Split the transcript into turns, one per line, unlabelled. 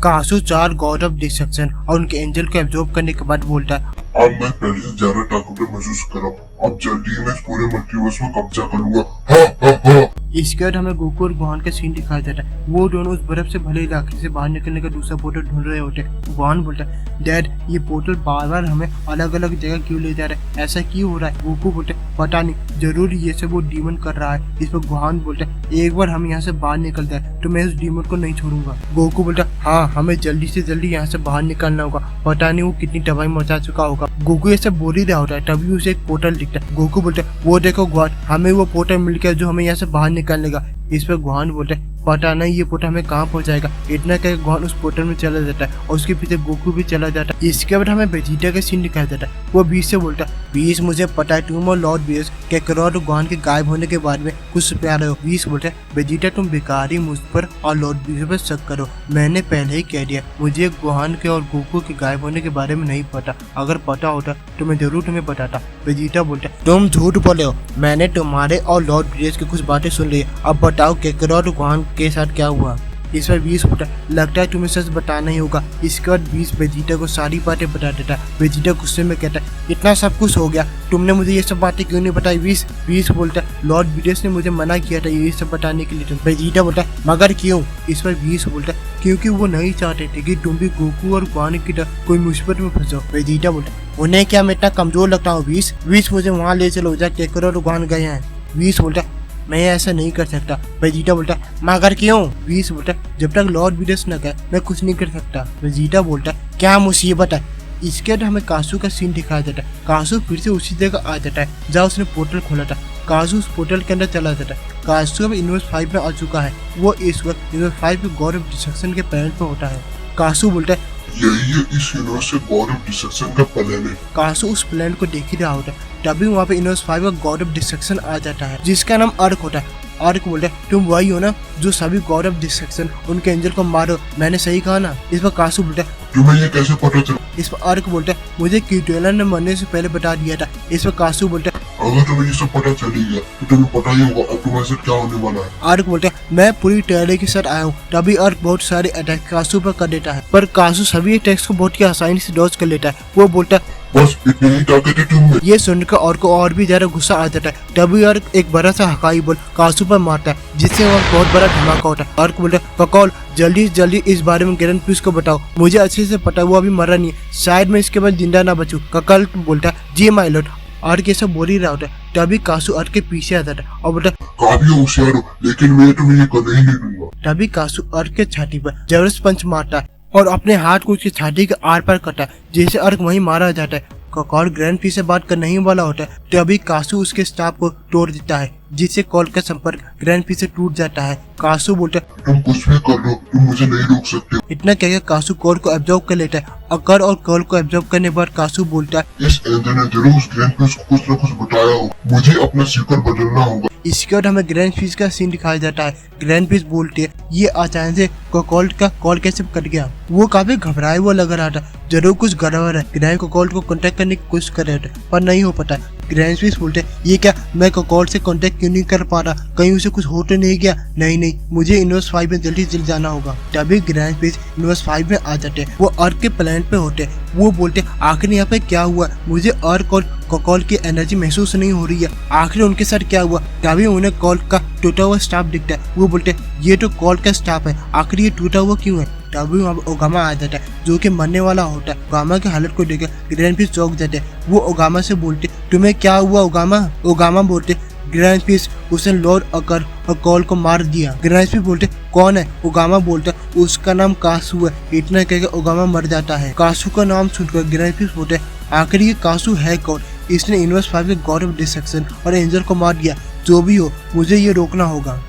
Kasu 4 God of destruction और उनके angel को एब्जॉर्ब करने के बाद बोलता है,
अब मैं पहले से ज्यादा ताकत महसूस कर रहा हूँ। अब जल्दी ही मैं इस पूरे मल्टीवर्स में कब्जा कर लूंगा। हा हा हा।
इसके बाद हमें गोकू और गोहान का सीन दिखाई देता है। वो दोनों उस बर्फ से भले इलाके से बाहर निकलने का दूसरा पोर्टल ढूंढ रहे होते हैं। गोहान बोलता है, डैड ये पोर्टल बार बार हमें अलग अलग जगह क्यों ले जा रहा है, ऐसा क्यों हो रहा है। गोकू बोलते है, पता नहीं, जरूर ये सब वो डीमन कर रहा है। इस पर गोहान बोलता है, एक बार हम यहाँ से बाहर निकल जाए तो मैं उस डीमन को नहीं छोड़ूंगा। गोकू बोलता है, हाँ हमें जल्दी से जल्दी यहाँ से बाहर निकलना होगा, पता नहीं वो कितनी तबाही मचा चुका होगा। गोकू ये सब बोल ही रहा होता है, तभी उसे एक पोर्टल दिखता है। गोकू बोलता है, वो देखो गॉड, हमें वो पोर्टल मिल गया जो हमें यहाँ से बाहर निकालने का। इस पर गोहान बोलता है, पता नहीं ये पोर्टल हमें कहाँ पहुँचाएगा। इतना कह गोहान उस पोर्टल में चला जाता है और उसके पीछे गोकू भी चला जाता है। इसके बाद हमें वेजिटा का सीन दिखाया जाता है। वो बीच से बोलता है, बीच मुझे पता है तुम और लॉर्ड बीस कैकरॉट और गोहान के गायब होने के बाद में कुछ प्यार हो। बीस बोलता है, वेजिटा तुम बेकारी मुझ पर और लॉर्ड बीस पर शक करो, मैंने पहले ही कह दिया मुझे गोहान के और गोकू के गायब होने के बारे में नहीं पता, अगर पता होता तो मैं जरूर तुम्हें बताता। वेजिटा बोलता है, तुम झूठ बोले हो, मैंने तुम्हारे और लॉर्ड बीस की कुछ बातें सुन ली, अब बताओ कैकरॉट और गोहान के साथ क्या हुआ। इस पर 20 बोलता है, लगता है तुम्हें सच बताना ही होगा। इसके बाद 20 वेजिटा को सारी बातें बता देता है। वेजिटा गुस्से में कहता है, इतना सब कुछ हो गया, तुमने मुझे ये सब बातें क्यों नहीं बताई। 20 बोलता है, लॉर्ड बीस ने मुझे मना किया था ये सब बताने के लिए। वेजिटा बोलता है, मगर क्यों। इस पर 20 बोलता है, क्योंकि वो नहीं चाहते थे कि तुम भी गोकू और गोहान की तरह कोई मुसीबत में फंसो। वेजिटा बोलता है, उन्हें क्या मैं इतना कमजोर लगता हूँ। 20 मुझे वहाँ ले चलो जहाँ कैकरॉट और गोहान गए हैं। 20 बोलता है, मैं ऐसा नहीं कर सकता। वेजिटा बोलता है, मगर क्यों। 20 बोलता है, जब तक लॉर्ड बीस न कहे मैं कुछ नहीं कर सकता। वेजिटा बोलता है, क्या मुसीबत है। इसके बाद हमें कासू का सीन दिखाया जाता है। कासू फिर से उसी जगह आ जाता है जहाँ उसने पोर्टल खोला था। कासू उस पोर्टल के अंदर चला जाता है। कासू अब यूनिवर्स 5 में आ चुका है। वो इस वक्त यूनिवर्स 5 के गॉड ऑफ डिस्ट्रक्शन के प्लैनेट पर होता है। कासू बोलता है,
यही है इस यूनिवर्स से गॉड ऑफ डिस्ट्रक्शन का प्लैनेट।
कासू उस प्लैनेट को देख ही रहा होता है, तभी वहाँ पे यूनिवर्स 5 का गॉड ऑफ डिस्ट्रक्शन आ जाता है जिसका नाम अर्क होता है। अर्क बोलता है, तुम वही हो ना जो सभी गॉड ऑफ डिस्ट्रक्शन उनके एंजल को मारो, मैंने सही कहा ना। इस पर कासू बोलता है,
तुम्हें ये कैसे पता चला।
इस पर अर्क बोलता है, मुझे क्यूटेला ने मरने से पहले बता दिया था। इस पर कासू बोलता है,
अगर तुम्हें ये सब पता चली गया तो तुम्हें पता ही होगा अब तुम्हारे साथ क्या होने वाला है।
अर्क बोलता है, मैं पूरी तैयारी के साथ आया हूँ। तभी अर्क बहुत सारे अटैक कासू पर कर देता है, पर कासू सभी अटैक्स को बहुत ही आसानी से डॉज कर लेता है। वो बोलता है,
बस इतनी ही ताकत है तुम्हें।
ये सुनकर अर्क को और भी ज्यादा गुस्सा आ जाता है। तभी अर्क एक बड़ा सा हकाई बोल कासू पर मारता है जिससे वह बहुत बड़ा धमाका होता है। अर्क बोलता है, ककॉल जल्दी से जल्दी इस बारे में ग्रैंड पीस को बताओ, मुझे अच्छे से पता वो अभी मरा नहीं है, शायद मैं इसके बाद जिंदा ना बचूं। ककॉल बोलता है, जी माय लॉर्ड। अर्क ये सब बोल ही रहा होता है, तभी कासू अर्क के पीछे आ जाता है और बोलता है,
काफी होशियार हो, लेकिन मैं तुम्हें ये करने ही नहीं दूंगा।
तभी कासू अर्क के छाती पर जबरदस्त पंच मारता है और अपने हाथ को उसकी छाती के आर पार करता है जिससे अर्क वहीं मारा जाता है। कॉल ग्रैंड पीस से बात कर नहीं वाला होता है, तभी कासू उसके स्टाफ को तोड़ देता है जिससे कॉल का संपर्क ग्रैंड पीस से टूट जाता है। कासू बोलता है,
तुम कुछ भी कर लो, तुम मुझे नहीं रोक सकते।
इतना कहकर कासू कॉल को एब्जॉर्ब कर लेता है। अकर और कॉल को एब्जॉर्ब करने के बाद कासू बोलता है,
इस एंजल ने जरूर उस ग्रैंड पीस को कुछ न कुछ बताया हो, मुझे अपना सीकर बदलना होगा।
इसके बाद हमें ग्रैंड पीस का सीन दिखाया जाता है। ग्रैंड पीस बोलती है, ये अचानक से कॉल का कॉल कैसे कट गया। वो काफी घबराया हुआ लग रहा था, जरूर कुछ गड़बड़ है। ग्रैंड कॉल को कांटेक्ट करने की कोशिश कर रहे थे पर नहीं हो पाता। ग्रैंड पीस बोलते, ये क्या, मैं कॉल से कांटेक्ट क्यों नहीं कर पा रहा, कहीं उसे कुछ हो तो नहीं गया। नहीं, मुझे यूनिवर्स 5 में जल्दी से जाना होगा। तभी ग्रैंड पीस यूनिवर्स 5 में आ जाते हैं। वो अर्क के प्लैनेट पे होते। वो बोलते, आखिर यहाँ पे क्या हुआ, मुझे अर्क और कॉल की एनर्जी महसूस नहीं हो रही है, आखिर उनके साथ क्या हुआ। तभी उन्हें कॉल का टूटा हुआ स्टाफ दिखता है। वो बोलते, ये तो कॉल का स्टाफ है, आखिर ये टूटा हुआ क्यों है। तभी वहाँ ओगामा आ जाता है जो कि मरने वाला होता है। ओगामा की हालत को देखकर ग्रैंड पीस चौंक जाते हैं। वो ओगामा से बोलते, तुम्हें क्या हुआ ओगामा। ओगामा बोलते, ग्रैंड पीस उसने लॉर्ड अकर और कॉल को मार दिया। ग्रैंड पीस बोलते, कौन है। ओगामा बोलता, उसका नाम कासू है। इतना कहकर ओगामा मर जाता है। कासू का नाम सुनकर ग्रैंड पीस बोलते, आखिर ये कासू है कौन, इसने यूनिवर्स 5 के गॉड ऑफ डिस्ट्रक्शन और एंजल को मार दिया। जो भी हो मुझे ये रोकना होगा।